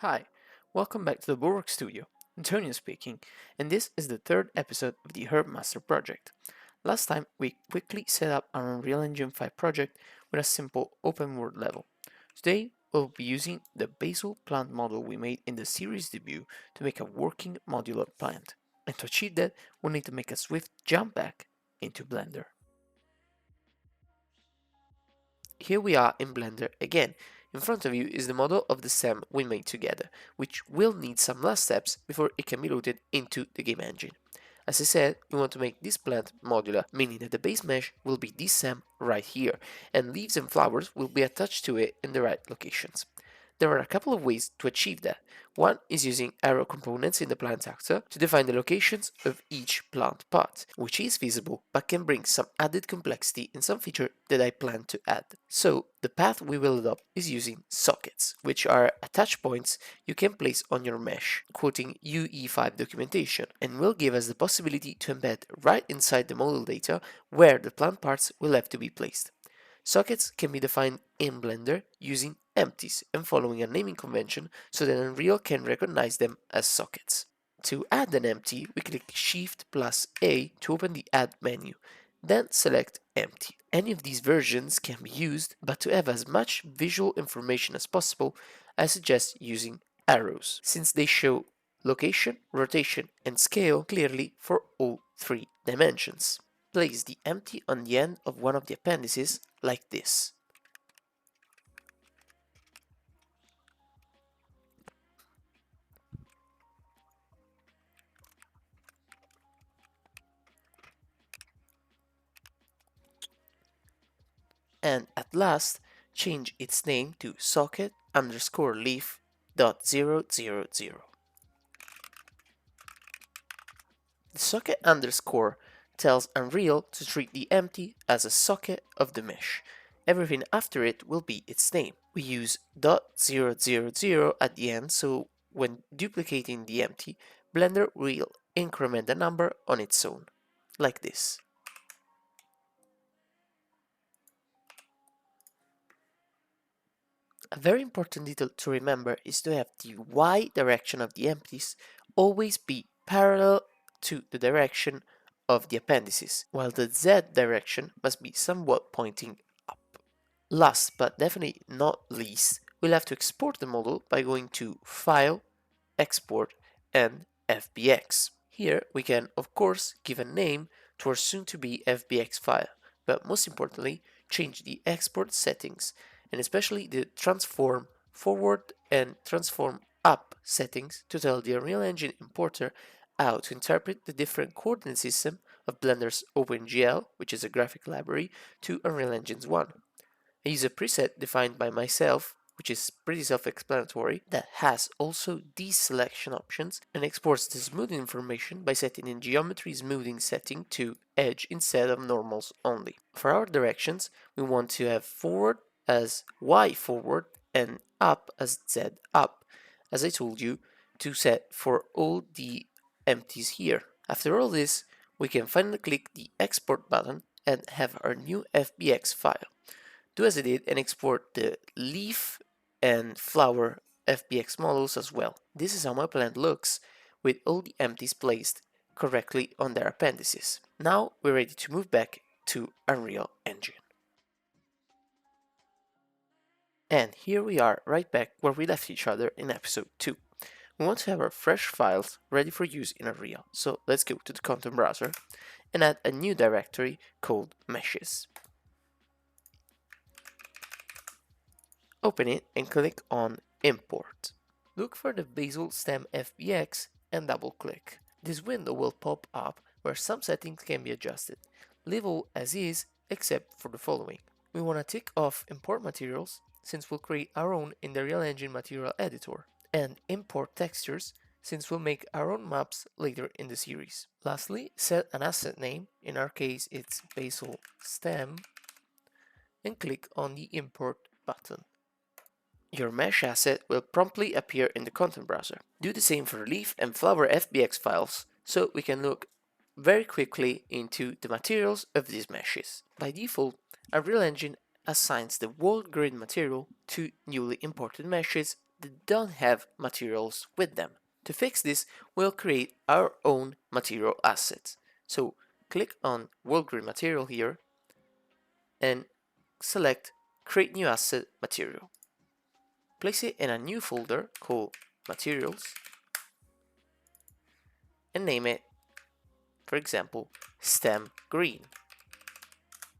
Hi, welcome back to the Bulwark Studio. Antonio speaking, and this is the third episode of the Herb Master project. Last time, we quickly set up our Unreal Engine 5 project with a simple open world level. Today, we'll be using the basil plant model we made in the series debut to make a working modular plant. And to achieve that, we'll need to make a swift jump back into Blender. Here we are in Blender again. In front of you is the model of the stem we made together, which will need some last steps before it can be loaded into the game engine. As I said, we want to make this plant modular, meaning that the base mesh will be this stem right here, and leaves and flowers will be attached to it in the right locations. There are a couple of ways to achieve that. One is using arrow components in the plant actor to define the locations of each plant part, which is feasible but can bring some added complexity in some feature that I plan to add. So, the path we will adopt is using sockets, which are attach points you can place on your mesh, quoting UE5 documentation, and will give us the possibility to embed right inside the model data where the plant parts will have to be placed. Sockets can be defined in Blender using empties and following a naming convention so that Unreal can recognize them as sockets. To add an empty, we click Shift plus A to open the Add menu, then select Empty. Any of these versions can be used, but to have as much visual information as possible, I suggest using arrows, since they show location, rotation, and scale clearly for all three dimensions. Place the empty on the end of one of the appendices like this. And at last, change its name to socket underscore leaf dot 000. The socket underscore tells Unreal to treat the empty as a socket of the mesh. Everything after it will be its name. We use .000 at the end, so when duplicating the empty, Blender will increment the number on its own, like this. A very important detail to remember is to have the Y direction of the empties always be parallel to the direction of the appendices, while the Z direction must be somewhat pointing up. Last but definitely not least, we'll have to export the model by going to File, Export, and FBX. Here we can, of course, give a name to our soon-to-be FBX file, but most importantly, change the export settings, and especially the transform forward and transform up settings to tell the Unreal Engine importer how to interpret the different coordinate system of Blender's OpenGL, which is a graphic library, to Unreal Engine's one. I use a preset defined by myself, which is pretty self-explanatory, that has also these selection options and exports the smoothing information by setting in geometry smoothing setting to edge instead of normals only. For our directions, we want to have forward as Y forward and up as Z up, as I told you, to set for all the empties here. After all this, we can finally click the export button and have our new FBX file. Do as I did and export the leaf and flower FBX models as well. This is how my plant looks with all the empties placed correctly on their appendices. Now we're ready to move back to Unreal Engine. And here we are right back where we left each other in episode 2. We want to have our fresh files ready for use in Unreal, so let's go to the content browser and add a new directory called meshes. Open it and click on Import. Look for the Basil Stem FBX and double click. This window will pop up where some settings can be adjusted. Leave all as is except for the following. We want to tick off Import Materials since we'll create our own in the Real Engine Material Editor, and Import Textures since we'll make our own maps later in the series. Lastly, set an asset name, in our case it's Basil Stem, and click on the Import button. Your mesh asset will promptly appear in the content browser. Do the same for leaf and flower FBX files, so we can look very quickly into the materials of these meshes. By default, Unreal Engine assigns the wall grid material to newly imported meshes that don't have materials with them. To fix this, we'll create our own material asset. So click on World Grid Material here and select Create New Asset Material. Place it in a new folder called Materials and name it, for example, Stem Green.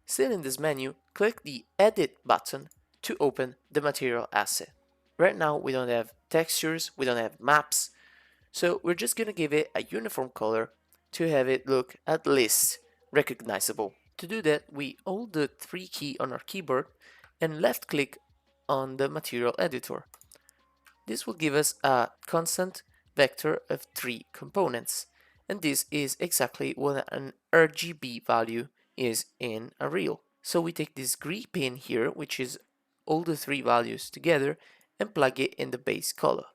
Still in this menu, click the Edit button to open the material asset. Right now we don't have textures, we don't have maps, so we're just gonna give it a uniform color to have it look at least recognizable. To do that, we hold the 3 key on our keyboard and left click on the material editor. This will give us a constant vector of 3 components, and this is exactly what an RGB value is in a reel. So we take this green pin here, which is all the 3 values together, and plug it in the base color,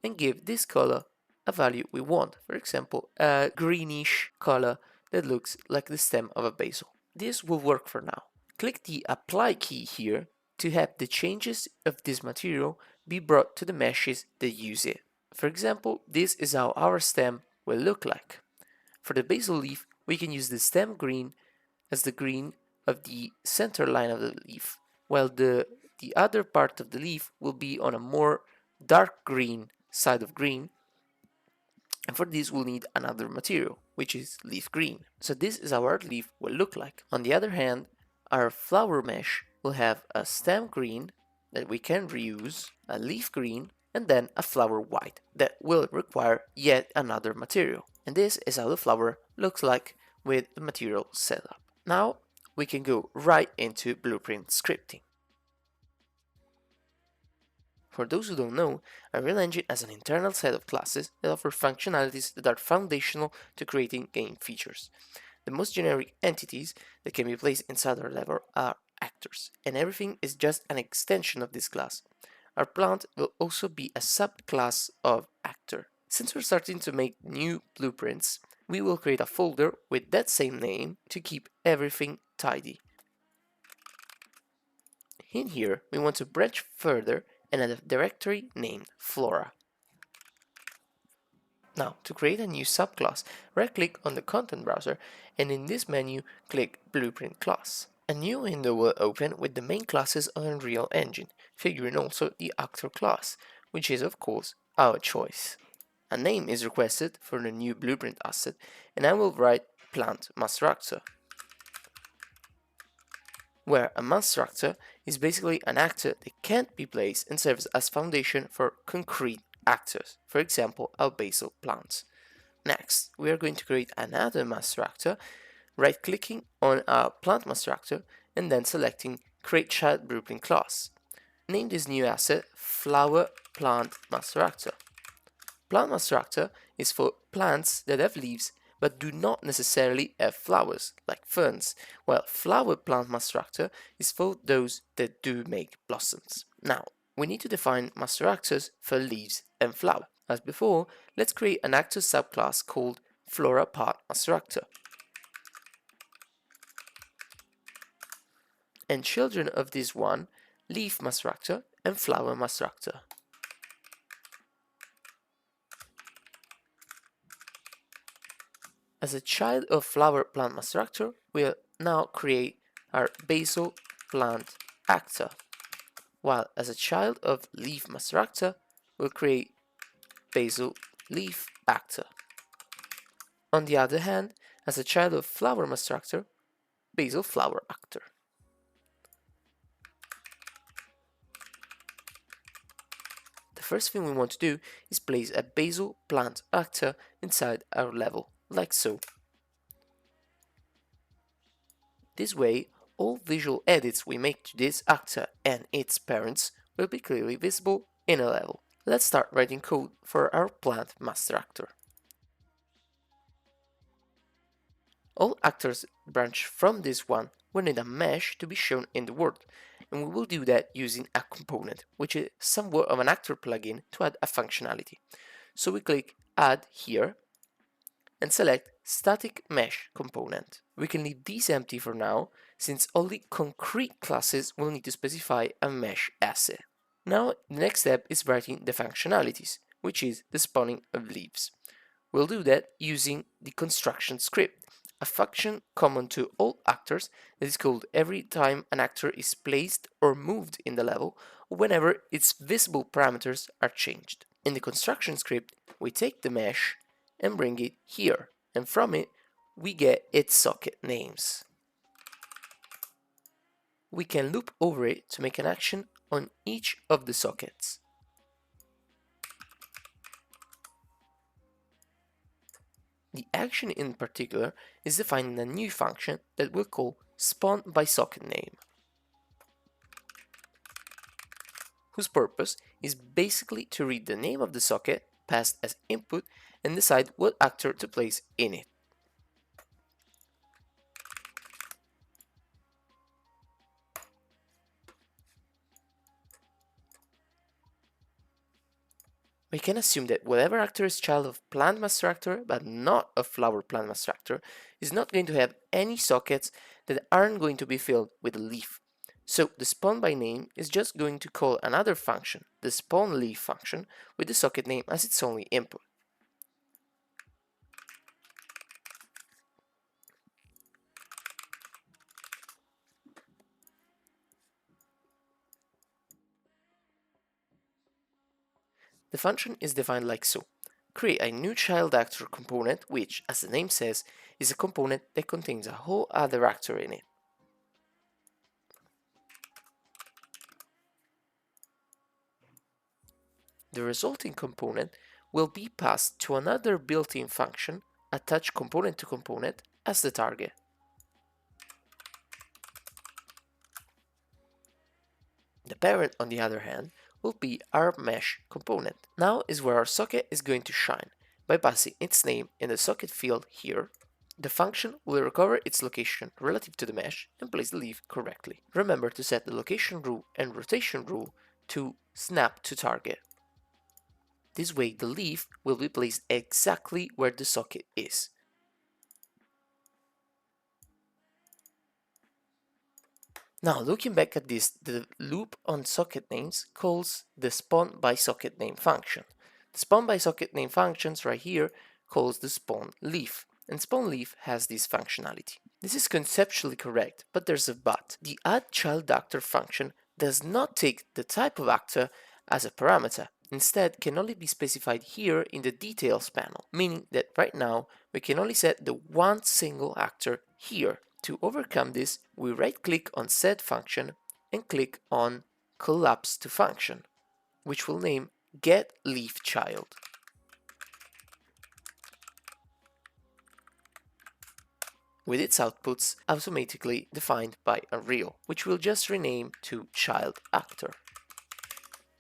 and give this color a value we want, for example, a greenish color that looks like the stem of a basil. This will work for now. Click the Apply key here to have the changes of this material be brought to the meshes that use it. For example, this is how our stem will look like. For the basil leaf, we can use the stem green as the green of the center line of the leaf, while the other part of the leaf will be on a more dark green side of green, and for this we'll need another material, which is leaf green. So this is how our leaf will look like. On the other hand, our flower mesh will have a stem green that we can reuse, a leaf green, and then a flower white that will require yet another material. And this is how the flower looks like with the material setup. Now we can go right into blueprint scripting. For those who don't know, a real engine has an internal set of classes that offer functionalities that are foundational to creating game features. The most generic entities that can be placed inside our level are actors, and everything is just an extension of this class. Our plant will also be a subclass of actor. Since we're starting to make new blueprints, we will create a folder with that same name to keep everything tidy. In here, we want to branch further and add a directory named Flora. Now, to create a new subclass, right-click on the content browser and in this menu, click Blueprint Class. A new window will open with the main classes of Unreal Engine, figuring also the Actor class, which is of course our choice. A name is requested for the new blueprint asset, and I will write Plant Master Actor, where a master actor is basically an actor that can't be placed and serves as foundation for concrete actors, for example our basil plants. Next, we are going to create another master actor, right-clicking on our plant master actor and then selecting Create Child Blueprint Class. Name this new asset Flower Plant Master Actor. Plant Master Actor is for plants that have leaves but do not necessarily have flowers, like ferns, while Flower Plant Master Actor is for those that do make blossoms. Now, we need to define master actors for leaves and flower. As before, let's create an actor subclass called Flora Part Master Actor. And children of this one, Leaf Master Actor and Flower Master Actor. As a child of Flower Plant Master Actor, we'll now create our Basil Plant Actor, while as a child of Leaf Master Actor, we'll create Basil Leaf Actor. On the other hand, as a child of Flower Master Actor, Basil Flower Actor. The first thing we want to do is place a Basil Plant Actor inside our level, like so. This way, all visual edits we make to this actor and its parents will be clearly visible in a level. Let's start writing code for our Plant Master Actor. All actors branch from this one will need a mesh to be shown in the world, and we will do that using a component, which is somewhat of an actor plugin to add a functionality. So we click Add here and select Static Mesh Component. We can leave these empty for now, since only concrete classes will need to specify a mesh asset. Now, the next step is writing the functionalities, which is the spawning of leaves. We'll do that using the construction script, a function common to all actors that is called every time an actor is placed or moved in the level, or whenever its visible parameters are changed. In the construction script, we take the mesh and bring it here, and from it, we get its socket names. We can loop over it to make an action on each of the sockets. The action in particular is defined in a new function that we'll call spawn by socket name, whose purpose is basically to read the name of the socket passed as input and decide what actor to place in it. We can assume that whatever actor is child of plant master actor but not of flower plant master actor is not going to have any sockets that aren't going to be filled with a leaf. So the spawn by name is just going to call another function, the spawn leaf function, with the socket name as its only input. The function is defined like so. Create a new child actor component which, as the name says, is a component that contains a whole other actor in it. The resulting component will be passed to another built-in function attached component to component as the target. The parent, on the other hand, will be our mesh component. Now is where our socket is going to shine. By passing its name in the socket field here, the function will recover its location relative to the mesh and place the leaf correctly. Remember to set the location rule and rotation rule to snap to target. This way the leaf will be placed exactly where the socket is. Now looking back at this, the loop on socket names calls the spawn by socket name function. The spawn by socket name functions right here calls the spawn leaf, and spawn leaf has this functionality. This is conceptually correct, but there's a but. The add child actor function does not take the type of actor as a parameter, instead can only be specified here in the details panel, meaning that right now we can only set the one single actor here. To overcome this, we right-click on set function and click on collapse to function, which will name getLeafChild. With its outputs automatically defined by Unreal, which we'll just rename to child actor.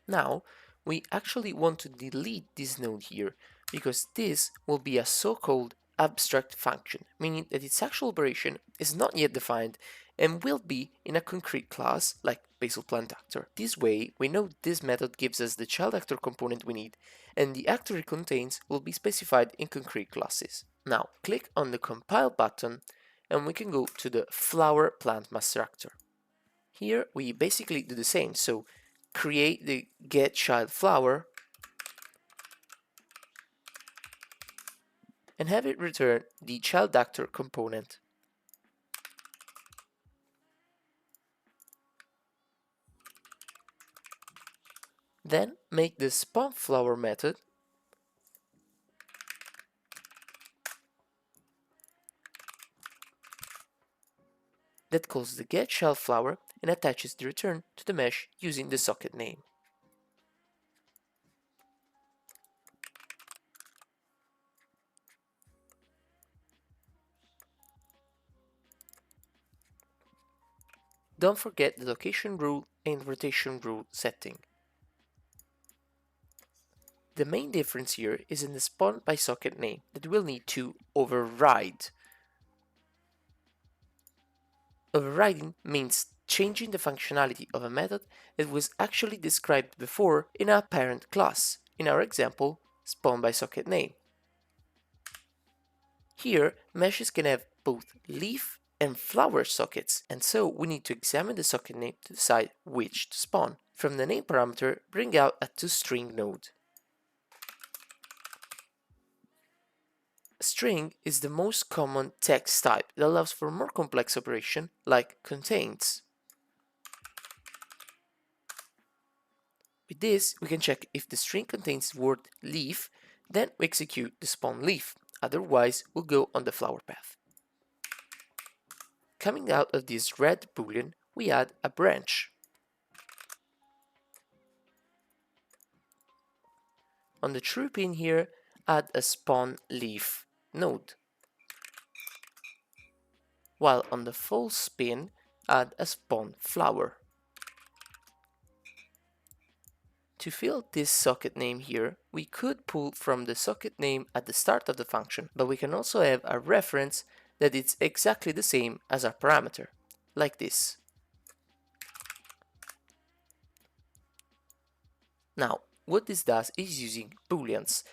Now, we actually want to delete this node here because this will be a so-called abstract function, meaning that its actual operation is not yet defined and will be in a concrete class like basil plant actor. This way, we know this method gives us the child actor component we need, and the actor it contains will be specified in concrete classes. Now, click on the compile button and we can go to the flower plant master actor. Here we basically do the same, so create the getChildFlower and have it return the child actor component. Then make the spawnFlower method that calls the getChildFlower and attaches the return to the mesh using the socket name. Don't forget the location rule and rotation rule setting. The main difference here is in the spawn by socket name that we'll need to override. Overriding means changing the functionality of a method that was actually described before in a parent class, in our example, spawn by socket name. Here, meshes can have both leaf and flower sockets, and so we need to examine the socket name to decide which to spawn. From the name parameter, bring out a toString node. A string is the most common text type that allows for more complex operation like contains. With this, we can check if the string contains the word leaf, then we execute the spawn leaf, otherwise we'll go on the flower path. Coming out of this red boolean, we add a branch. On the true pin here, add a spawn leaf node, while on the false pin, add a spawn flower. To fill this socket name here, we could pull from the socket name at the start of the function, but we can also have a reference that it's exactly the same as our parameter, like this. Now, what this does is using booleans.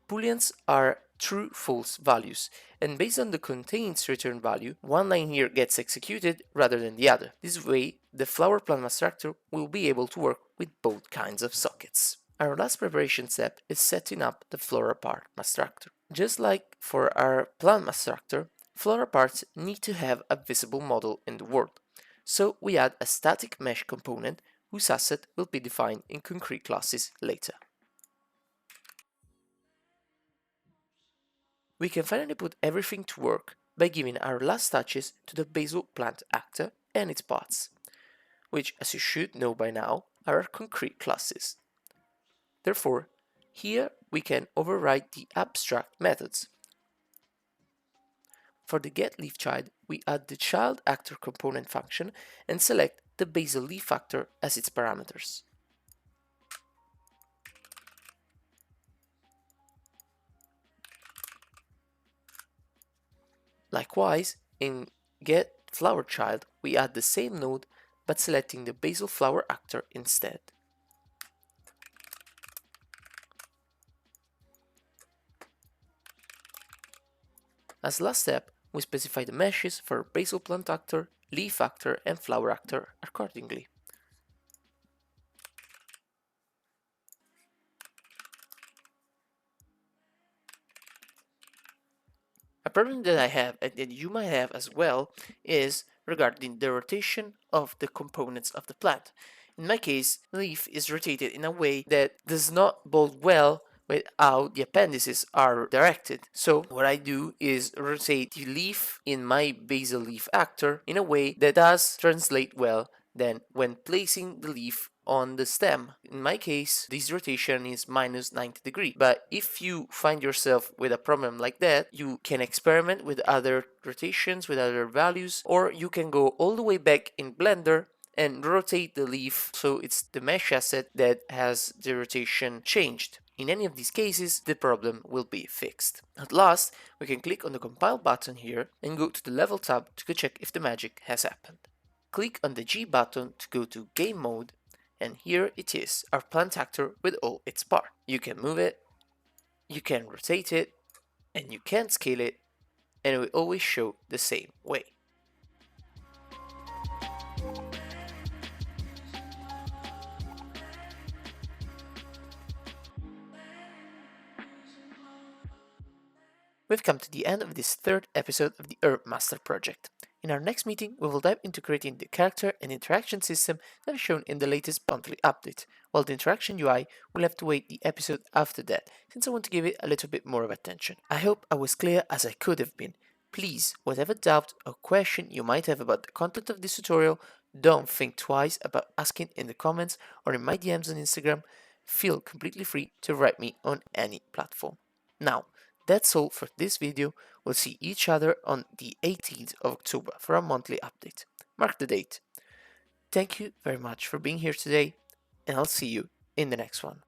Booleans are true-false values, and based on the contains return value, one line here gets executed rather than the other. This way, the flower plant constructor will be able to work with both kinds of sockets. Our last preparation step is setting up the floral part constructor. Just like for our plant constructor, floral parts need to have a visible model in the world. So we add a static mesh component whose asset will be defined in concrete classes later. We can finally put everything to work by giving our last touches to the basil plant actor and its parts, which, as you should know by now, are our concrete classes. Therefore, here we can override the abstract methods. For the getLeafChild, we add the child actor component function and select the basil leaf actor as its parameters. Likewise, in getFlowerChild, we add the same node but selecting the basil flower actor instead. As last step, we specify the meshes for basil plant actor, leaf actor, and flower actor accordingly. A problem that I have, and that you might have as well, is regarding the rotation of the components of the plant. In my case, the leaf is rotated in a way that does not bode well with how the appendices are directed. So what I do is rotate the leaf in my basil leaf actor in a way that does translate well then when placing the leaf on the stem. In my case, this rotation is minus 90 degrees. But if you find yourself with a problem like that, you can experiment with other rotations, with other values, or you can go all the way back in Blender and rotate the leaf so it's the mesh asset that has the rotation changed. In any of these cases, the problem will be fixed. At last, we can click on the compile button here and go to the level tab to check if the magic has happened. Click on the G button to go to game mode, and here it is, our plant actor with all its parts. You can move it, you can rotate it, and you can scale it, and it will always show the same way. We've come to the end of this third episode of the Herb Master project. In our next meeting, we will dive into creating the character and interaction system that is shown in the latest monthly update, while the interaction UI will have to wait the episode after that, since I want to give it a little bit more of attention. I hope I was clear as I could have been. Please, whatever doubt or question you might have about the content of this tutorial, don't think twice about asking in the comments or in my DMs on Instagram. Feel completely free to write me on any platform. Now, that's all for this video. We'll see each other on the 18th of October for a monthly update. Mark the date. Thank you very much for being here today, and I'll see you in the next one.